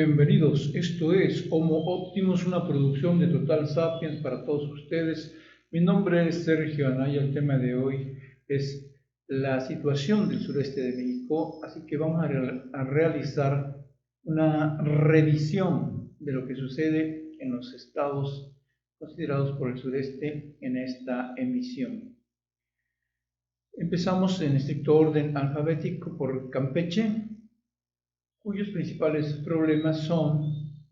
Bienvenidos, esto es Homo Optimus, una producción de Total Sapiens para todos ustedes. Mi nombre es Sergio Anaya, el tema de hoy es la situación del sureste de México, así que vamos a realizar una revisión de lo que sucede en los estados considerados por el sureste en esta emisión. Empezamos en estricto orden alfabético por Campeche, cuyos principales problemas son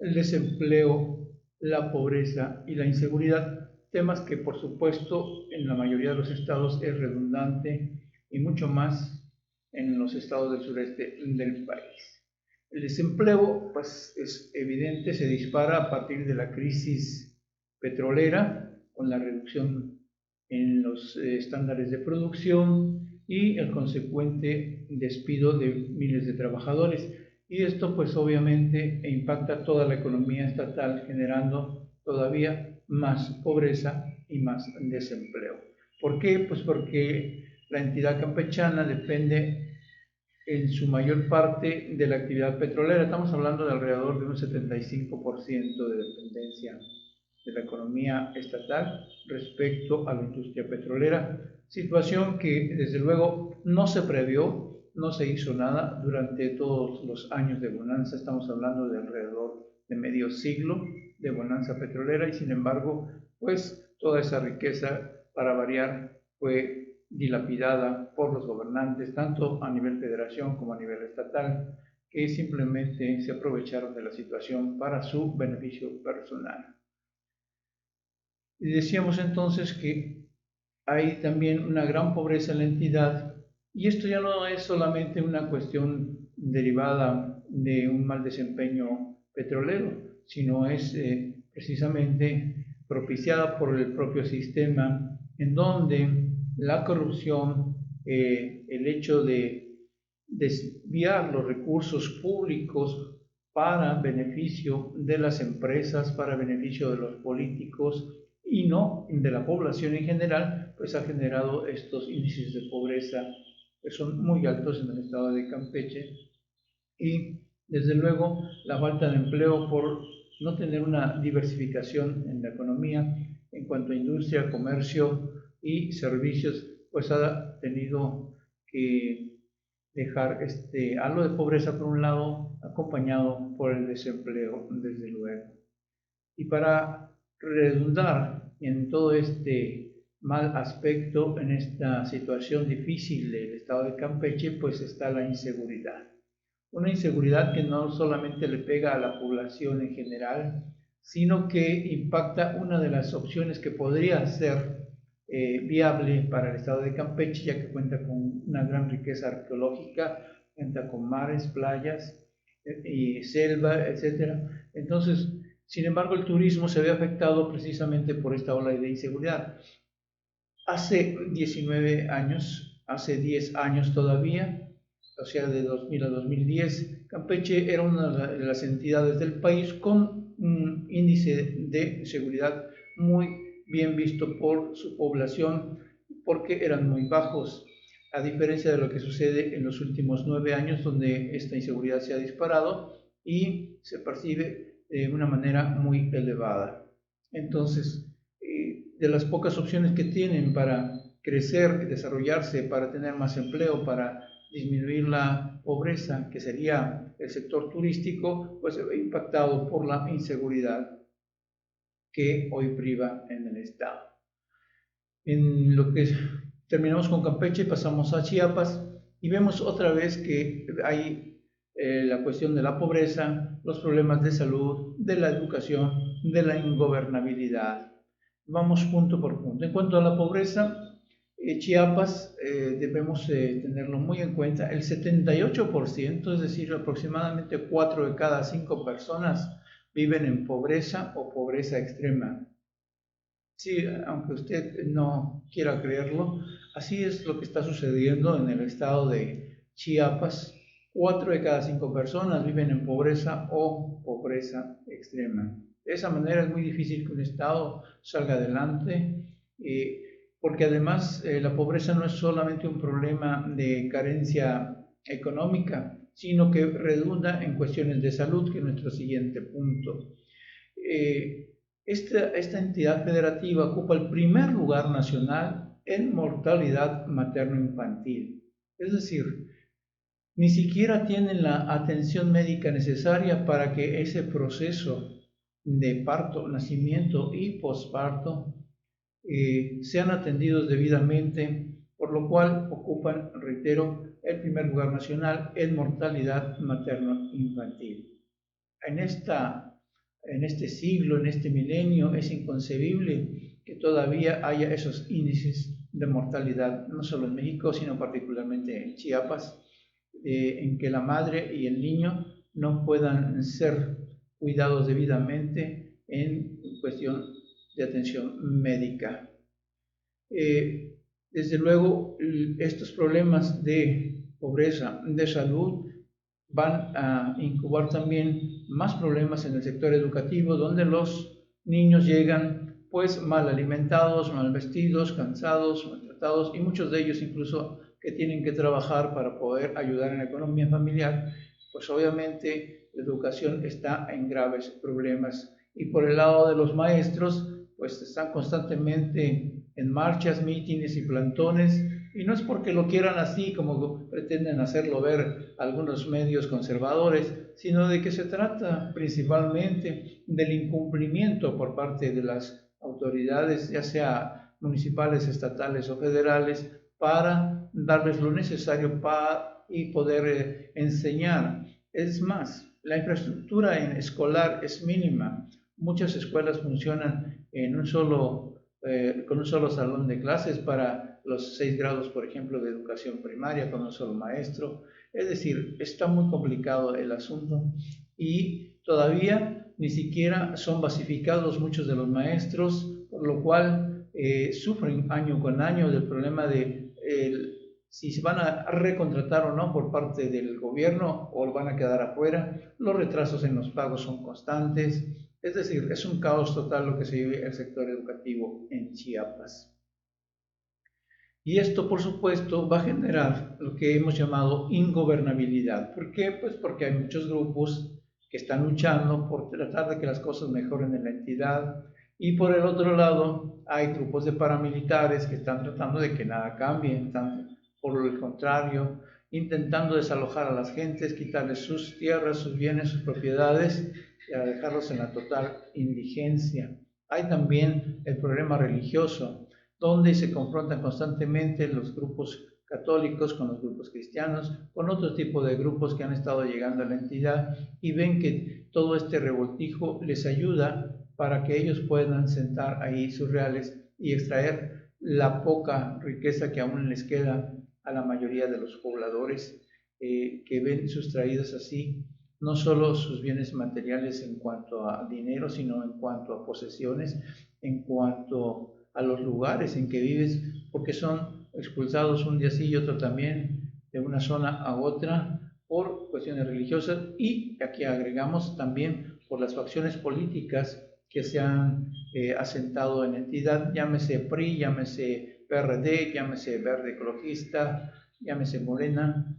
el desempleo, la pobreza y la inseguridad, temas que por supuesto en la mayoría de los estados es redundante y mucho más en los estados del sureste del país. El desempleo pues es evidente, se dispara a partir de la crisis petrolera con la reducción en los estándares de producción y el consecuente despido de miles de trabajadores. Y esto pues obviamente impacta toda la economía estatal, generando todavía más pobreza y más desempleo. ¿Por qué? Pues porque la entidad campechana depende en su mayor parte de la actividad petrolera. Estamos hablando de alrededor de un 75% de dependencia de la economía estatal respecto a la industria petrolera, situación que desde luego no se previó, no se hizo nada durante todos los años de bonanza. Estamos hablando de alrededor de medio siglo de bonanza petrolera y sin embargo, pues toda esa riqueza, para variar, fue dilapidada por los gobernantes, tanto a nivel federación como a nivel estatal, que simplemente se aprovecharon de la situación para su beneficio personal. Y decíamos entonces que hay también una gran pobreza en la entidad, y esto ya no es solamente una cuestión derivada de un mal desempeño petrolero, sino es precisamente propiciada por el propio sistema, en donde la corrupción, el hecho de desviar los recursos públicos para beneficio de las empresas, para beneficio de los políticos, y no de la población en general, pues ha generado estos índices de pobreza que son muy altos en el estado de Campeche, y desde luego la falta de empleo por no tener una diversificación en la economía en cuanto a industria, comercio y servicios, pues ha tenido que dejar este halo de pobreza por un lado, acompañado por el desempleo desde luego. Y para redundar en todo este mal aspecto, en esta situación difícil del estado de Campeche, pues está la inseguridad. Una inseguridad que no solamente le pega a la población en general, sino que impacta una de las opciones que podría ser viable para el estado de Campeche, ya que cuenta con una gran riqueza arqueológica, cuenta con mares, playas y selva, etc. Entonces, sin embargo, el turismo se ve afectado precisamente por esta ola de inseguridad. Hace 19 años, hace 10 años todavía, o sea, de 2000 a 2010, Campeche era una de las entidades del país con un índice de seguridad muy bien visto por su población, porque eran muy bajos, a diferencia de lo que sucede en los últimos 9 años, donde esta inseguridad se ha disparado y se percibe de una manera muy elevada. Entonces, de las pocas opciones que tienen para crecer, desarrollarse, para tener más empleo, para disminuir la pobreza, que sería el sector turístico, pues se ve impactado por la inseguridad que hoy priva en el estado. En lo que terminamos con Campeche, pasamos a Chiapas y vemos otra vez que hay la cuestión de la pobreza, los problemas de salud, de la educación, de la ingobernabilidad. Vamos punto por punto. En cuanto a la pobreza, Chiapas debemos tenerlo muy en cuenta. El 78%, es decir, aproximadamente 4 de cada 5 personas viven en pobreza o pobreza extrema. Sí, aunque usted no quiera creerlo, así es lo que está sucediendo en el estado de Chiapas. 4 de cada 5 personas viven en pobreza o pobreza extrema. De esa manera es muy difícil que un estado salga adelante, porque además la pobreza no es solamente un problema de carencia económica, sino que redunda en cuestiones de salud, que es nuestro siguiente punto. Esta entidad federativa ocupa el primer lugar nacional en mortalidad materno-infantil. Es decir, ni siquiera tienen la atención médica necesaria para que ese proceso de parto, nacimiento y posparto sean atendidos debidamente, por lo cual ocupan, reitero, el primer lugar nacional en mortalidad materno-infantil. En este siglo, en este milenio, es inconcebible que todavía haya esos índices de mortalidad, no solo en México, sino particularmente en Chiapas, en que la madre y el niño no puedan ser cuidados debidamente en cuestión de atención médica. Desde luego, estos problemas de pobreza, de salud, van a incubar también más problemas en el sector educativo, donde los niños llegan pues mal alimentados, mal vestidos, cansados, maltratados, y muchos de ellos incluso que tienen que trabajar para poder ayudar en la economía familiar, pues obviamente la educación está en graves problemas. Y por el lado de los maestros, pues están constantemente en marchas, mítines y plantones, y no es porque lo quieran así como pretenden hacerlo ver algunos medios conservadores, sino de que se trata principalmente del incumplimiento por parte de las autoridades, ya sea municipales, estatales o federales, para darles lo necesario y poder enseñar. Es más, la infraestructura escolar es mínima. Muchas escuelas funcionan con un solo salón de clases para los 6 grados, por ejemplo, de educación primaria, con un solo maestro. Es decir, está muy complicado el asunto y todavía ni siquiera son basificados muchos de los maestros, por lo cual sufren año con año del problema de si se van a recontratar o no por parte del gobierno o van a quedar afuera. Los retrasos en los pagos son constantes. Es decir, es un caos total lo que se vive en el sector educativo en Chiapas. Y esto, por supuesto, va a generar lo que hemos llamado ingobernabilidad. ¿Por qué? Pues porque hay muchos grupos que están luchando por tratar de que las cosas mejoren en la entidad. Y por el otro lado, hay grupos de paramilitares que están tratando de que nada cambie. Están, por el contrario, intentando desalojar a las gentes, quitarles sus tierras, sus bienes, sus propiedades, y a dejarlos en la total indigencia. Hay también el problema religioso, donde se confrontan constantemente los grupos católicos con los grupos cristianos, con otro tipo de grupos que han estado llegando a la entidad y ven que todo este revoltijo les ayuda para que ellos puedan sentar ahí sus reales y extraer la poca riqueza que aún les queda a la mayoría de los pobladores que ven sustraídos así no solo sus bienes materiales en cuanto a dinero, sino en cuanto a posesiones, en cuanto a los lugares en que vives, porque son expulsados un día sí y otro también de una zona a otra por cuestiones religiosas y aquí agregamos también por las facciones políticas que se han asentado en la entidad, llámese PRI, llámese PRD, llámese Verde Ecologista, llámese Morena.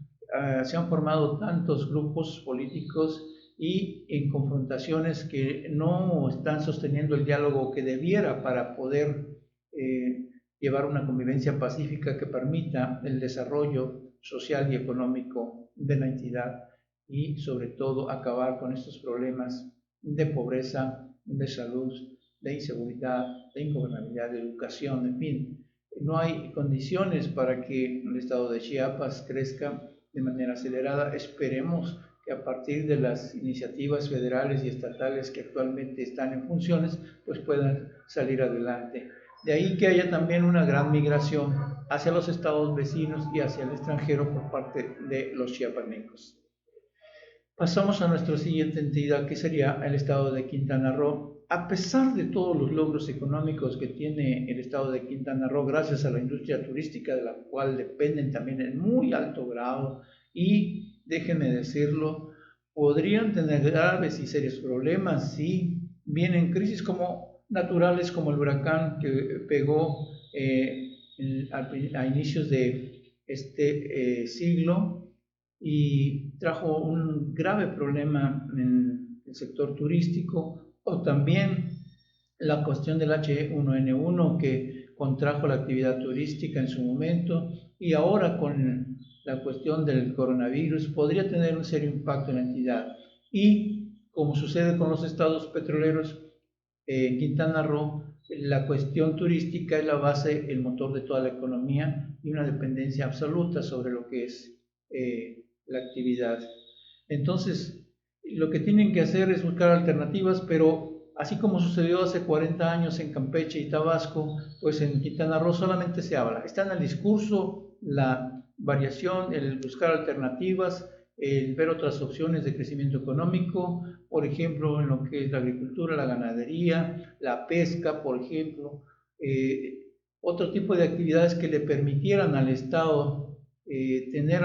Se han formado tantos grupos políticos y en confrontaciones que no están sosteniendo el diálogo que debiera para poder llevar una convivencia pacífica que permita el desarrollo social y económico de la entidad y sobre todo acabar con estos problemas de pobreza, de salud, de inseguridad, de ingobernabilidad, de educación, en fin. No hay condiciones para que el estado de Chiapas crezca de manera acelerada. Esperemos que a partir de las iniciativas federales y estatales que actualmente están en funciones, pues puedan salir adelante. De ahí que haya también una gran migración hacia los estados vecinos y hacia el extranjero por parte de los chiapanecos. Pasamos a nuestra siguiente entidad, que sería el estado de Quintana Roo. A pesar de todos los logros económicos que tiene el estado de Quintana Roo, gracias a la industria turística de la cual dependen también en muy alto grado, y déjenme decirlo, podrían tener graves y serios problemas si vienen crisis naturales como el huracán que pegó a inicios de este siglo y trajo un grave problema en el sector turístico, o también la cuestión del H1N1 que contrajo la actividad turística en su momento, y ahora con la cuestión del coronavirus podría tener un serio impacto en la entidad. Y como sucede con los estados petroleros, en Quintana Roo, la cuestión turística es la base, el motor de toda la economía y una dependencia absoluta sobre lo que es la actividad. Entonces, lo que tienen que hacer es buscar alternativas, pero así como sucedió hace 40 años en Campeche y Tabasco, pues en Quintana Roo solamente se habla. Está en el discurso la variación, el buscar alternativas, el ver otras opciones de crecimiento económico, por ejemplo, en lo que es la agricultura, la ganadería, la pesca, por ejemplo, otro tipo de actividades que le permitieran al Estado tener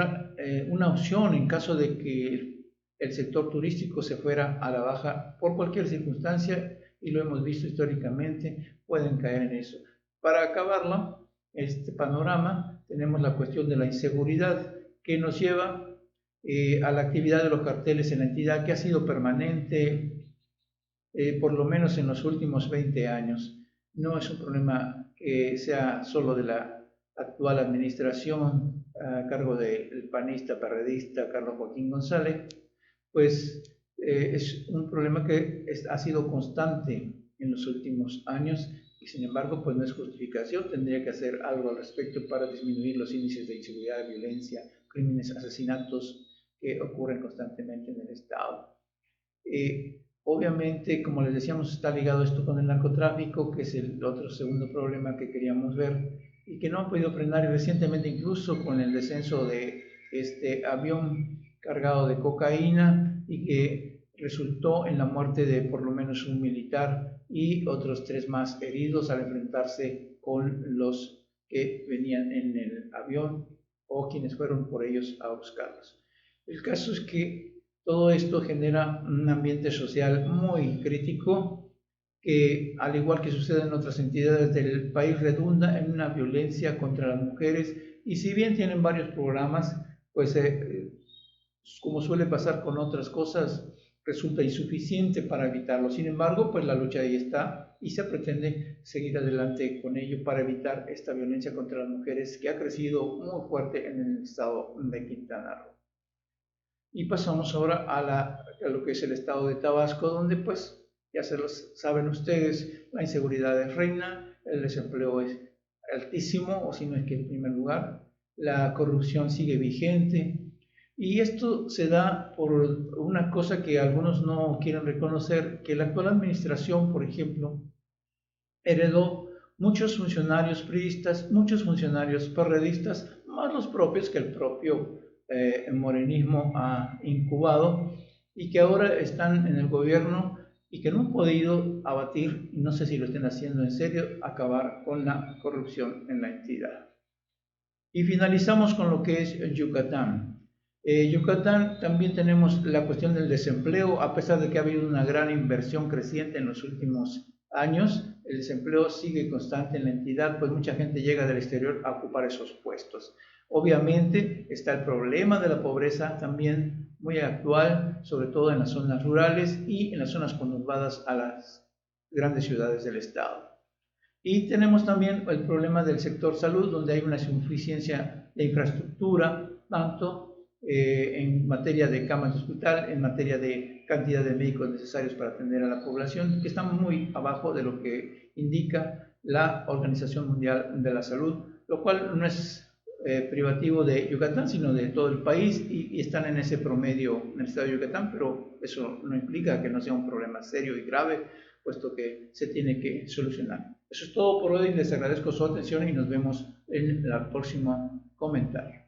una opción en caso de que el sector turístico se fuera a la baja por cualquier circunstancia, y lo hemos visto históricamente, pueden caer en eso. Para acabarla, este panorama, tenemos la cuestión de la inseguridad que nos lleva a la actividad de los carteles en la entidad, que ha sido permanente por lo menos en los últimos 20 años. No es un problema que sea solo de la actual administración a cargo del panista, perredista Carlos Joaquín González, pues es un problema que ha sido constante en los últimos años, y sin embargo pues no es justificación. Tendría que hacer algo al respecto para disminuir los índices de inseguridad, violencia, crímenes, asesinatos que ocurren constantemente en el Estado. Obviamente, como les decíamos, está ligado esto con el narcotráfico, que es el otro segundo problema que queríamos ver y que no han podido frenar, y recientemente incluso con el descenso de este avión cargado de cocaína, y que resultó en la muerte de por lo menos un militar y otros 3 más heridos al enfrentarse con los que venían en el avión o quienes fueron por ellos a buscarlos. El caso es que todo esto genera un ambiente social muy crítico que, al igual que sucede en otras entidades del país, redunda en una violencia contra las mujeres, y si bien tienen varios programas, pues como suele pasar con otras cosas, resulta insuficiente para evitarlo. Sin embargo, pues la lucha ahí está y se pretende seguir adelante con ello para evitar esta violencia contra las mujeres que ha crecido muy fuerte en el estado de Quintana Roo. Y pasamos ahora a lo que es el estado de Tabasco, donde pues ya se los saben ustedes, la inseguridad es reina, el desempleo es altísimo, o si no es que en primer lugar, la corrupción sigue vigente, y esto se da por una cosa que algunos no quieren reconocer, que la actual administración, por ejemplo, heredó muchos funcionarios priistas, muchos funcionarios perredistas, más los propios que el propio morenismo ha incubado, y que ahora están en el gobierno y que no han podido abatir, y no sé si lo estén haciendo en serio, acabar con la corrupción en la entidad. Y finalizamos con lo que es Yucatán. Yucatán también tenemos la cuestión del desempleo, a pesar de que ha habido una gran inversión creciente en los últimos años, el desempleo sigue constante en la entidad, pues mucha gente llega del exterior a ocupar esos puestos. Obviamente está el problema de la pobreza también muy actual, sobre todo en las zonas rurales y en las zonas conurbadas a las grandes ciudades del estado. Y tenemos también el problema del sector salud, donde hay una insuficiencia de infraestructura, tanto en materia de camas de hospital, en materia de cantidad de médicos necesarios para atender a la población, que están muy abajo de lo que indica la Organización Mundial de la Salud, lo cual no es privativo de Yucatán, sino de todo el país, y están en ese promedio en el estado de Yucatán, pero eso no implica que no sea un problema serio y grave, puesto que se tiene que solucionar. Eso es todo por hoy, les agradezco su atención y nos vemos en el próximo comentario.